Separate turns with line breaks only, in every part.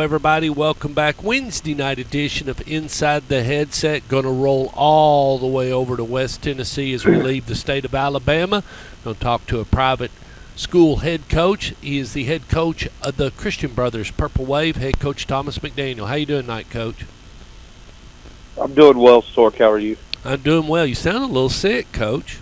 everybody. Welcome back. Wednesday night edition of Inside the Headset. Going to roll all the way over to West Tennessee as we leave the state of Alabama. Going to talk to a private school head coach. He is the head coach of the Christian Brothers Purple Wave, head coach Thomas McDaniel. How you doing tonight, Coach?
I'm doing well, Stork. How are you?
I'm doing well. You sound a little sick, Coach.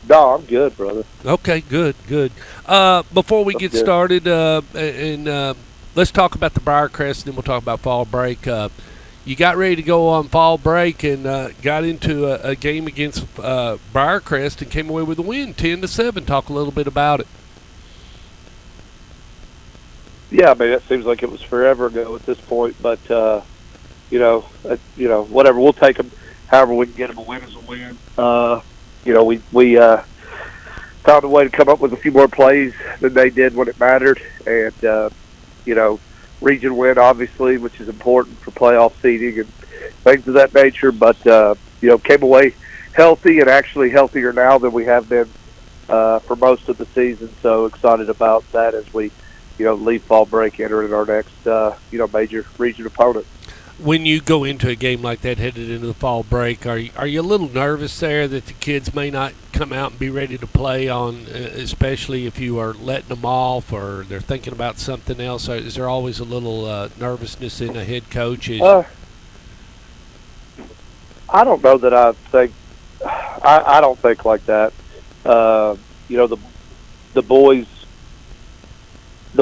No, I'm good, brother.
Okay, good. Before we get started, let's talk about the Briarcrest, and then we'll talk about fall break. You got ready to go on fall break and got into a game against Briarcrest and came away with a win, 10-7. Talk a little bit about it.
Yeah, I mean, it seems like it was forever ago at this point, but whatever. We'll take them. However we can get them, a win is a win. We found a way to come up with a few more plays than they did when it mattered. And, region win, obviously, which is important for playoff seeding and things of that nature. But, came away healthy and actually healthier now than we have been for most of the season. So excited about that as we, leave fall break, entering our next, major region opponent.
When you go into a game like that, headed into the fall break, are you a little nervous there that the kids may not come out and be ready to play on, especially if you are letting them off or they're thinking about something else? Or is there always a little nervousness in a head coach?
I don't know that I think – I don't think like that. The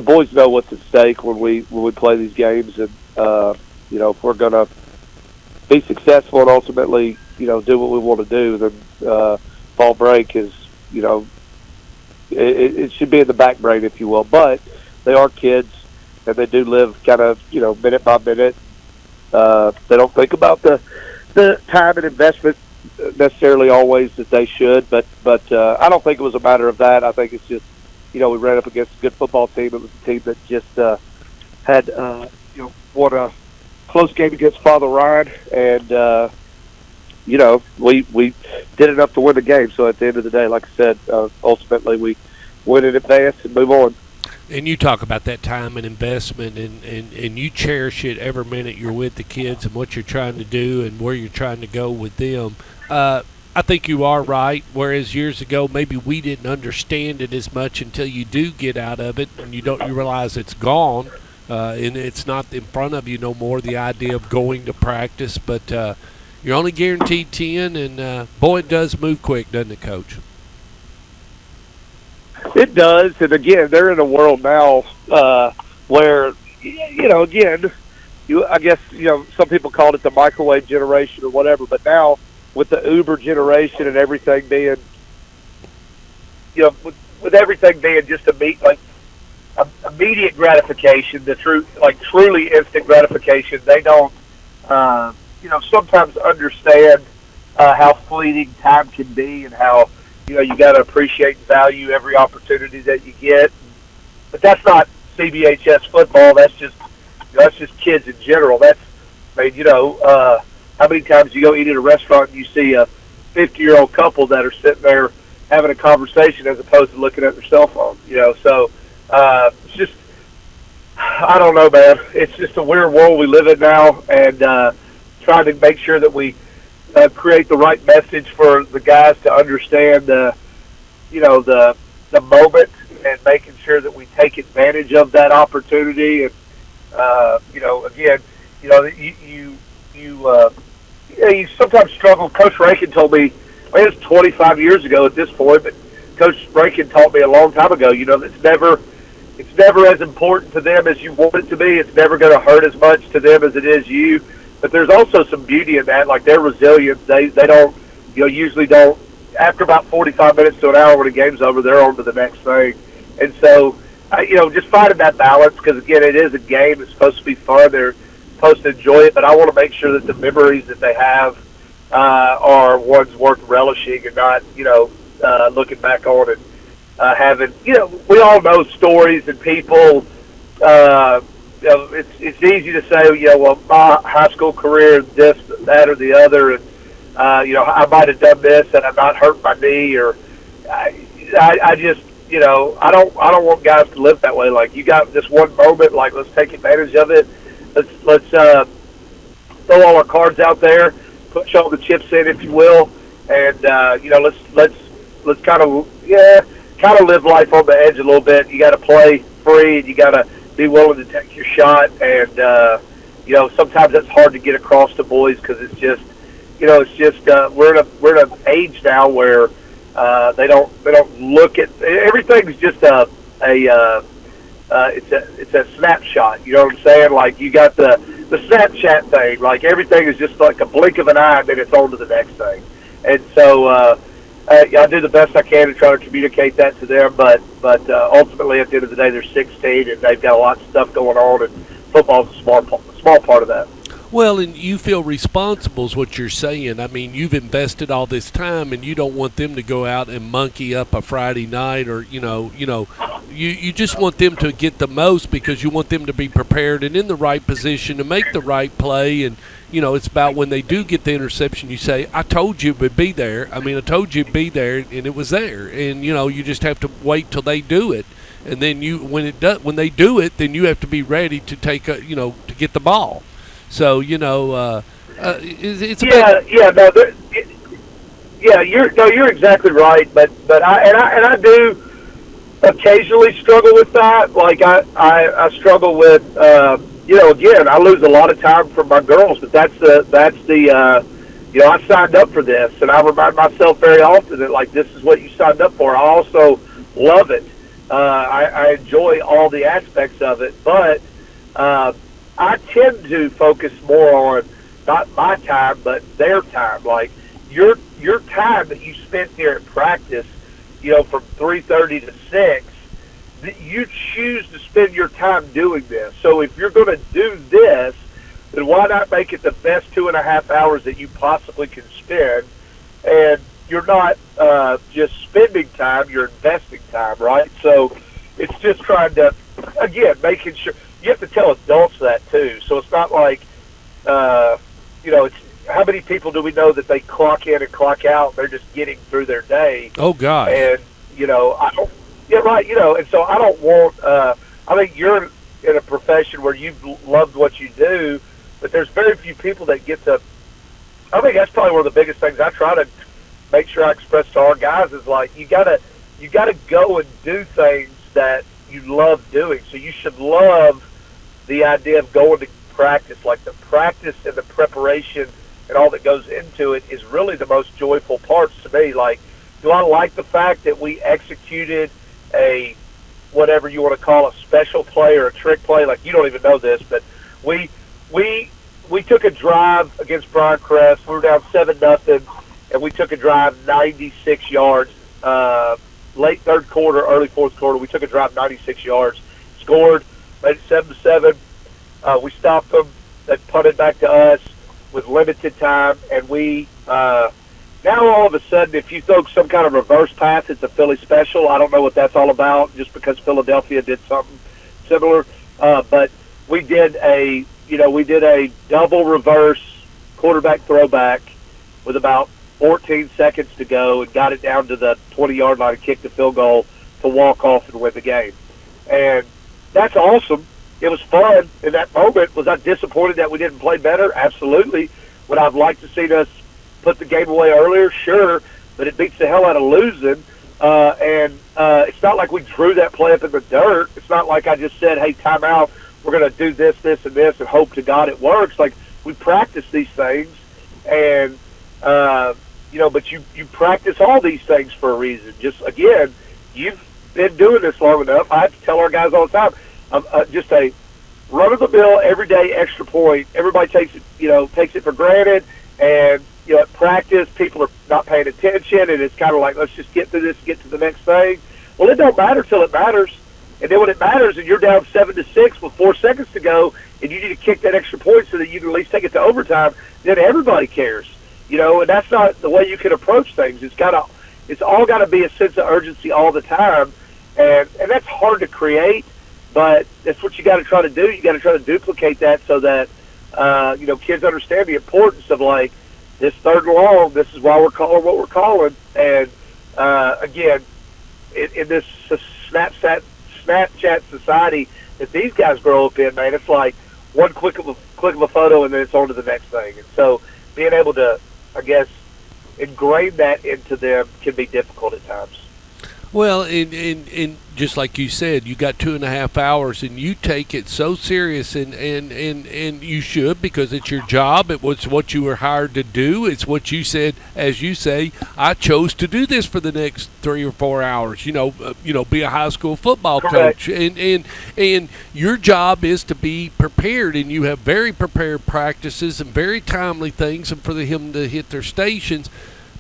boys know what's at stake when we play these games, and if we're going to be successful and ultimately, do what we want to do, then fall break is, it should be in the back brain, if you will. But they are kids, and they do live kind of, minute by minute. They don't think about the time and investment necessarily always that they should. But I don't think it was a matter of that. I think it's just, we ran up against a good football team. It was a team that just had, won a close game against Father Ryan, and we did enough to win the game. So at the end of the day, like I said, ultimately we win in advance and move on.
And you talk about that time and investment, and you cherish it every minute you're with the kids and what you're trying to do and where you're trying to go with them. I think you are right, whereas years ago maybe we didn't understand it as much until you do get out of it and you realize it's gone. And it's not in front of you no more, the idea of going to practice. But you're only guaranteed 10, and, boy, it does move quick, doesn't it, Coach?
It does. And, again, they're in a world now where, I guess, some people called it the microwave generation or whatever. But now with the Uber generation and everything being, with everything being just immediate gratification, truly instant gratification. They don't, sometimes understand how fleeting time can be and how, you got to appreciate and value every opportunity that you get. But that's not CBHS football. That's just kids in general. How many times you go eat at a restaurant and you see a 50-year-old couple that are sitting there having a conversation as opposed to looking at their cell phone, so. It's just, I don't know, man. It's just a weird world we live in now, and trying to make sure that we create the right message for the guys to understand the moment, and making sure that we take advantage of that opportunity. And you sometimes struggle. Coach Rankin told me, it was 25 years ago at this point, but Coach Rankin taught me a long time ago. It's never as important to them as you want it to be. It's never going to hurt as much to them as it is you. But there's also some beauty in that. Like, their resilience, they don't, usually don't. After about 45 minutes to an hour when the game's over, they're on to the next thing. And so, just finding that balance, because, again, it is a game. It's supposed to be fun. They're supposed to enjoy it. But I want to make sure that the memories that they have are ones worth relishing and not, looking back on it. Having, we all know stories and people. It's easy to say, my high school career, this, that, or the other, and I might have done this and I've not hurt my knee, or I just, I don't want guys to live that way. Like, you got this one moment, like, let's take advantage of it. Let's throw all our cards out there, push all the chips in, if you will, and let's kind of live life on the edge a little bit. You got to play free, and you got to be willing to take your shot. And sometimes that's hard to get across to boys because it's just we're in an age now where they don't look at everything's just it's a snapshot. You know what I'm saying? Like, you got the Snapchat thing. Like, everything is just like a blink of an eye, and then it's on to the next thing. And so I do the best I can to try to communicate that to them. But ultimately, at the end of the day, they're 16, and they've got a lot of stuff going on, and football's a small part of that.
Well, and you feel responsible is what you're saying. I mean, you've invested all this time, and you don't want them to go out and monkey up a Friday night, or you just want them to get the most because you want them to be prepared and in the right position to make the right play. And it's about when they do get the interception, you say, "I told you to be there." I mean, I told you to be there, and it was there. And you just have to wait till they do it, and then when they do it, then you have to be ready to take to get the ball. So it's you're exactly right. But I do occasionally struggle with that. Like, I struggle with again, I lose a lot of time from my girls, but that's the I signed up for this, and I remind myself very often that, like, this is what you signed up for. I also love it. I enjoy all the aspects of it, but I tend to focus more on not my time, but their time. Like, your time that you spent here at practice, from 3:30 to 6, you choose to spend your time doing this. So if you're going to do this, then why not make it the best 2.5 hours that you possibly can spend? And you're not just spending time, you're investing time, right? So it's just trying to, again, making sure. You have to tell adults that, too. So it's not like, it's how many people do we know that they clock in and clock out, they're just getting through their day. Oh, God.
And, I don't, yeah, right, and so I don't want, I think you're in a profession where you've loved what you do, but there's very few people that get to, I think that's probably one of the biggest things I try to make sure I express to our guys is, like, you gotta go and do things that you love doing. So you should love the idea of going to practice. Like, the practice and the preparation and all that goes into it is really the most joyful parts to me. Like, do I like the fact that we executed a, whatever you want to call a special play or a trick play? Like, you don't even know this, but we took a drive against Brian Crest. We were down 7-0, and we took a drive 96 yards, late third quarter, early fourth quarter. We took a drive 96 yards, scored, made it 7-7. We stopped them. They punted back to us with limited time, and we now all of a sudden, if you throw some kind of reverse pass, it's a Philly special. I don't know what that's all about, just because Philadelphia did something similar. But we did a double reverse quarterback throwback with about 14 seconds to go, and got it down to the 20-yard line and kicked the field goal to walk off and win the game. And that's awesome. It was fun in that moment. Was I disappointed that we didn't play better? Absolutely. Would I have liked to see us put the game away earlier? Sure. But it beats the hell out of losing. And it's not like we drew that play up in the dirt. It's not like I just said, hey, timeout, we're going to do this, this, and this, and hope to God it works. Like, we practice these things, and but you practice all these things for a reason. Just, again, you've been doing this long enough. I have to tell our guys all the time, just a run-of-the-mill, everyday extra point. Everybody takes it for granted, and at practice, people are not paying attention, and it's kind of like, let's just get through this, get to the next thing. Well, it don't matter till it matters. And then when it matters and you're down 7-6 with 4 seconds to go, and you need to kick that extra point so that you can at least take it to overtime, then everybody cares. And that's not the way you can approach things. It's all got to be a sense of urgency all the time, and that's hard to create, but that's what you got to try to do. You got to try to duplicate that so that kids understand the importance of, like, this third and long. This is why we're calling what we're calling. And again, in this Snapchat society that these guys grow up in, man, it's like one click of a photo and then it's on to the next thing. And so being able to, I guess, ingrain that into them can be difficult at times.
Well, and just like you said, you got 2.5 hours, and you take it so serious, and you should, because it's your job. It was what you were hired to do. It's what you said, as you say, I chose to do this for the next 3 or 4 hours. Be a high school football
Correct.
coach, and your job is to be prepared, and you have very prepared practices and very timely things, and for him to hit their stations.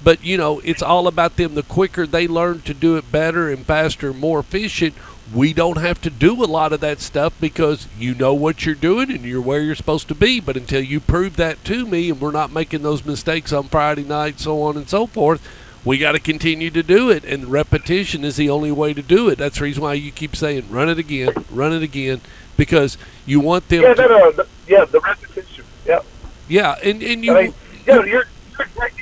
But, it's all about them. The quicker they learn to do it better and faster and more efficient, we don't have to do a lot of that stuff because you know what you're doing and you're where you're supposed to be. But until you prove that to me and we're not making those mistakes on Friday night, so on and so forth, we got to continue to do it. And repetition is the only way to do it. That's the reason why you keep saying, run it again, because you want them
the repetition. Yeah.
Yeah, and you...
I mean,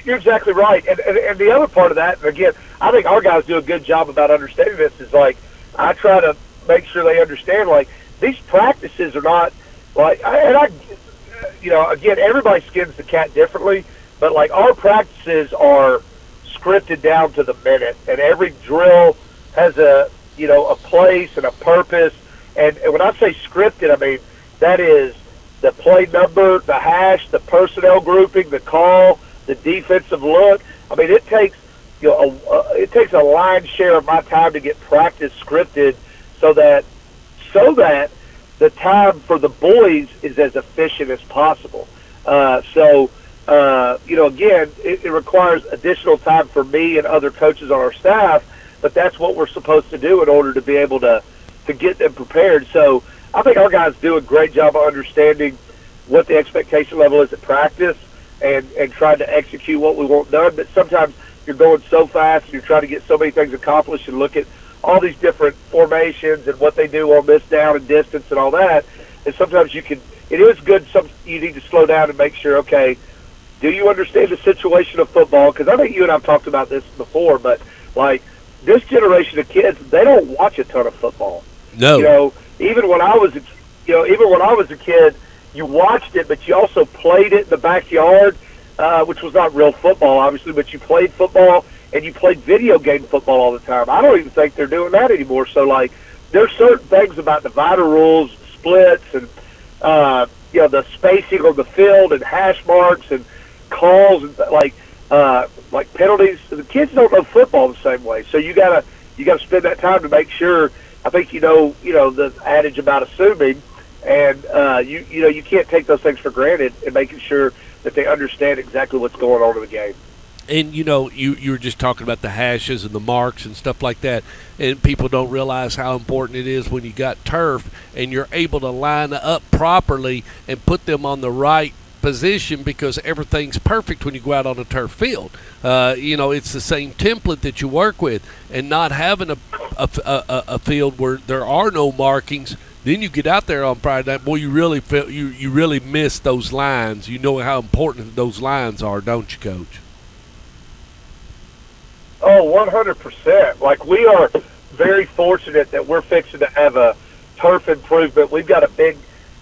you're exactly right, and the other part of that, and again, I think our guys do a good job about understanding this. Is like I try to make sure they understand. Like these practices are not like, again, everybody skins the cat differently, but like our practices are scripted down to the minute, and every drill has a place and a purpose. And when I say scripted, I mean that is the play number, the hash, the personnel grouping, the call, the defensive look. I mean, it takes it takes a lion's share of my time to get practice scripted, so that the time for the boys is as efficient as possible. Again, it requires additional time for me and other coaches on our staff, but that's what we're supposed to do in order to be able to get them prepared. So I think our guys do a great job of understanding what the expectation level is at practice and trying to execute what we want done. But sometimes you're going so fast and you're trying to get so many things accomplished and look at all these different formations and what they do on this down and distance and all that. And sometimes it is good, you need to slow down and make sure, okay, do you understand the situation of football? Because I think you and I have talked about this before, but like this generation of kids, they don't watch a ton of football.
No.
Even when I was a kid, you watched it, but you also played it in the backyard, which was not real football, obviously, but you played football and you played video game football all the time. I don't even think they're doing that anymore. So, like, there's certain things about divider rules, splits, and the spacing on the field and hash marks and calls and like penalties. The kids don't know football the same way, so you gotta spend that time to make sure. I think the adage about assuming, and you can't take those things for granted, and making sure that they understand exactly what's going on in the game.
And you were just talking about the hashes and the marks and stuff like that, and people don't realize how important it is when you got turf and you're able to line up properly and put them on the right position, because everything's perfect when you go out on a turf field. It's the same template that you work with, and not having a field where there are no markings. Then you get out there on Friday night, boy, you really feel you really miss those lines. You know how important those lines are, don't you, Coach?
Oh, 100%. Like, we are very fortunate that we're fixing to have a turf improvement. We've got a big.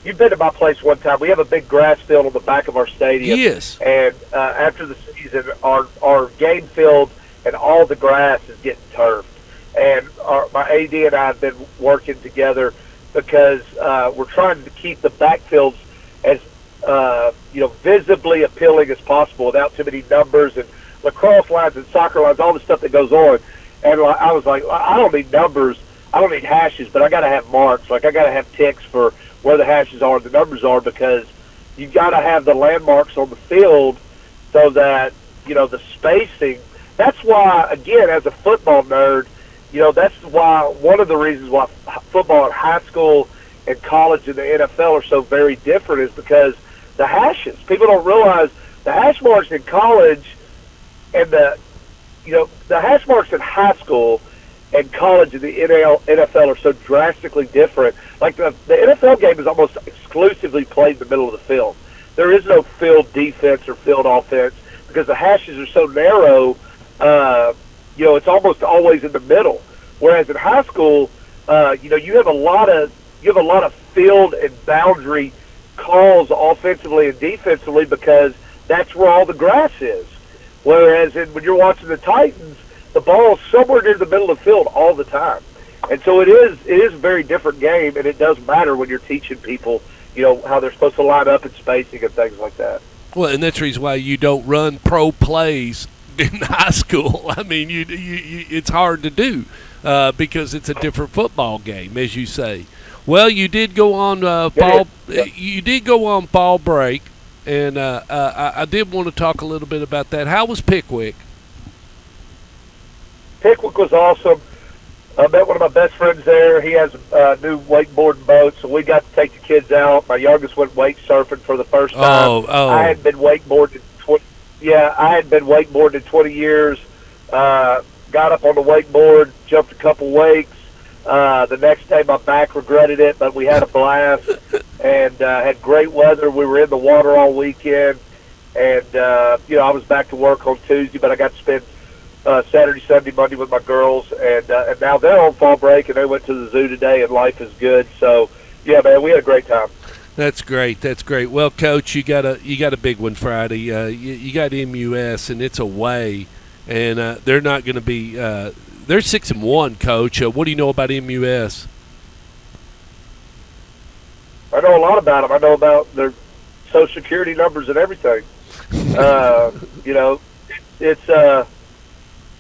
You've been to my place one time. We have a big grass field on the back of our stadium.
Yes.
And after the season, our game field and all the grass is getting turfed. And my AD and I have been working together because we're trying to keep the backfields as visibly appealing as possible without too many numbers and lacrosse lines and soccer lines, all the stuff that goes on. And I was like, I don't need numbers, I don't need hashes, but I got to have marks. Like, I got to have ticks for where the hashes are, the numbers are, because you got to have the landmarks on the field so that the spacing. That's why, again, as a football nerd, that's why one of the reasons why football in high school and college and the NFL are so very different is because the hashes. People don't realize the hash marks in college and the hash marks in high school and college and the NFL are so drastically different. Like the NFL game is almost exclusively played in the middle of the field. There is no field defense or field offense because the hashes are so narrow. It's almost always in the middle. Whereas in high school, you have a lot of field and boundary calls offensively and defensively because that's where all the grass is. Whereas when you're watching the Titans, the ball is somewhere near the middle of the field all the time. And so it is a very different game, and it does matter when you're teaching people, how they're supposed to line up and spacing and things like that.
Well, and that's the reason why you don't run pro plays in high school. I mean, it's hard to do because it's a different football game, as you say. Well, you did go on fall. You did go on fall break, and I did want to talk a little bit about that. How was Pickwick?
Pickwick was awesome. I met one of my best friends there. He has a new wakeboarding boat, so we got to take the kids out. My youngest went wake surfing for the first time. I hadn't been wakeboarding I hadn't been wakeboarding in 20 years. Got up on the wakeboard, jumped a couple wakes. The next day, my back regretted it, but we had a blast and had great weather. We were in the water all weekend, and I was back to work on Tuesday, but I got to spend Saturday, Sunday, Monday with my girls, and now they're on fall break, and they went to the zoo today, and life is good. So, yeah, man, we had a great time.
That's great. That's great. Well, Coach, you got a big one Friday. You got MUS, and it's away, and they're not going to be. They're 6-1, Coach. What do you know about MUS?
I know a lot about them. I know about their Social Security numbers and everything.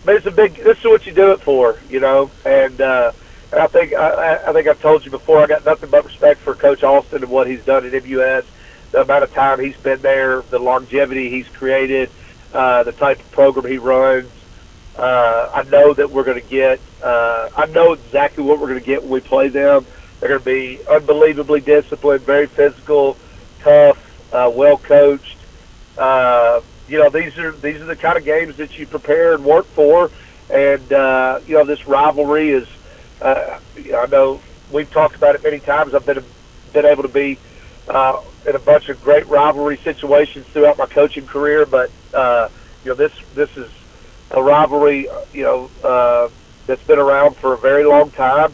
It's a big. This is what you do it for, And I think I've told you before. I got nothing but respect for Coach Austin and what he's done at MUS. The amount of time he's been there, the longevity he's created, the type of program he runs. I know that we're going to get. I know exactly what we're going to get when we play them. They're going to be unbelievably disciplined, very physical, tough, well coached. These are the kind of games that you prepare and work for, and this rivalry is. I know we've talked about it many times. I've been able to be in a bunch of great rivalry situations throughout my coaching career, but this is a rivalry that's been around for a very long time,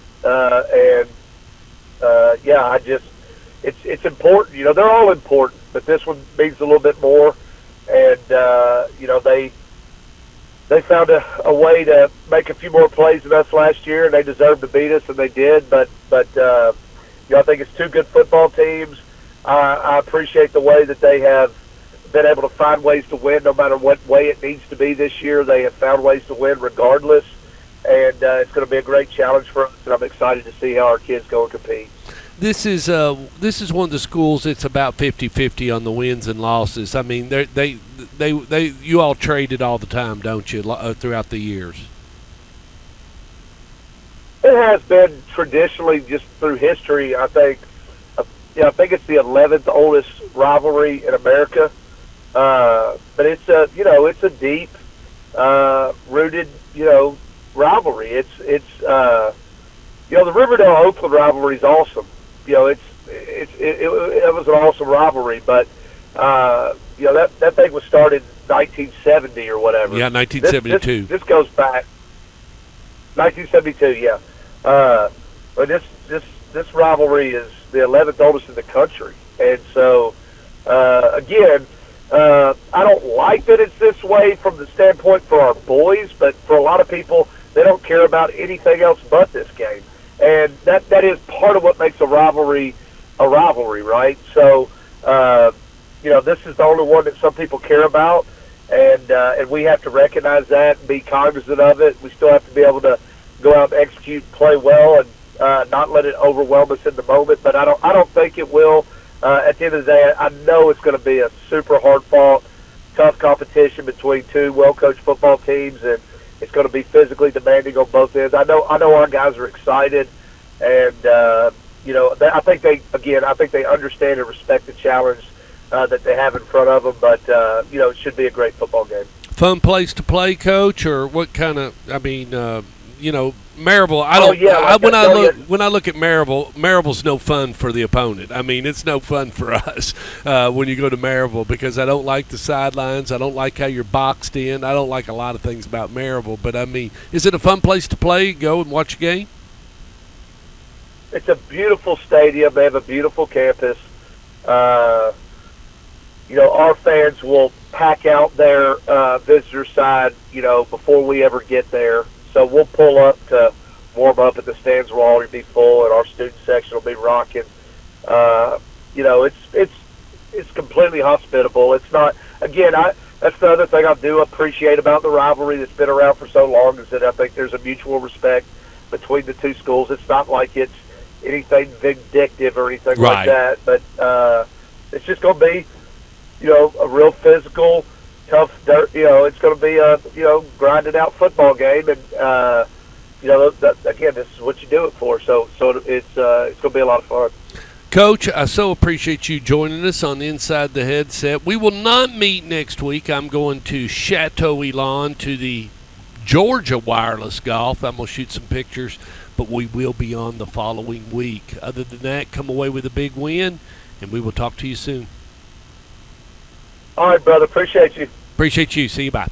it's important. They're all important, but this one means a little bit more. And they found a way to make a few more plays than us last year, and they deserved to beat us, and they did. But I think it's two good football teams. I appreciate the way that they have been able to find ways to win, no matter what way it needs to be this year. They have found ways to win regardless, and it's going to be a great challenge for us. And I'm excited to see how our kids go and compete.
This is one of the schools that's about 50-50 on the wins and losses. I mean, you all traded all the time, don't you, throughout the years?
It has been traditionally, just through history. I think it's the 11th oldest rivalry in America, but it's a deep rooted rivalry. It's the Riverdale Oakland rivalry is awesome. It was an awesome rivalry, but that thing was started in 1970 or whatever.
Yeah, 1972.
This goes back 1972. Yeah, but this rivalry is the 11th oldest in the country, and so again, I don't like that it's this way from the standpoint for our boys, but for a lot of people, they don't care about anything else but this game. And that is part of what makes a rivalry, right? So, this is the only one that some people care about, and we have to recognize that and be cognizant of it. We still have to be able to go out and execute, play well, and not let it overwhelm us in the moment. But I don't think it will. At the end of the day, I know it's going to be a super hard-fought, tough competition between two well-coached football teams, and it's going to be physically demanding on both ends. I know our guys are excited, and I think they understand and respect the challenge that they have in front of them. But it should be a great football game.
Fun place to play, Coach, or what kind of? I mean, Maryville, I
Oh
don't.
yeah, like I tell you,
When I look at Maryville's no fun for the opponent. I mean, it's no fun for us when you go to Maryville because I don't like the sidelines. I don't like how you're boxed in. I don't like a lot of things about Maryville. But I mean, is it a fun place to play? Go and watch a game?
it's a beautiful stadium. They have a beautiful campus. Our fans will pack out their visitor side, before we ever get there. So we'll pull up to warm up, and the stands will already be full, and our student section will be rocking. It's completely hospitable. It's not. Again, that's the other thing I do appreciate about the rivalry that's been around for so long is that I think there's a mutual respect between the two schools. It's not like it's anything vindictive or anything like that, but it's just going to be, a real physical, tough, it's going to be a, grinded out football game. And, again, this is what you do it for. So it's going to be a lot of fun.
Coach, I so appreciate you joining us on Inside the Headset. We will not meet next week. I'm going to Chateau Elan to the Georgia Wireless Golf. I'm going to shoot some pictures, but we will be on the following week. Other than that, come away with a big win, and we will talk to you soon.
All right, brother. Appreciate you.
Appreciate you. See you. Bye.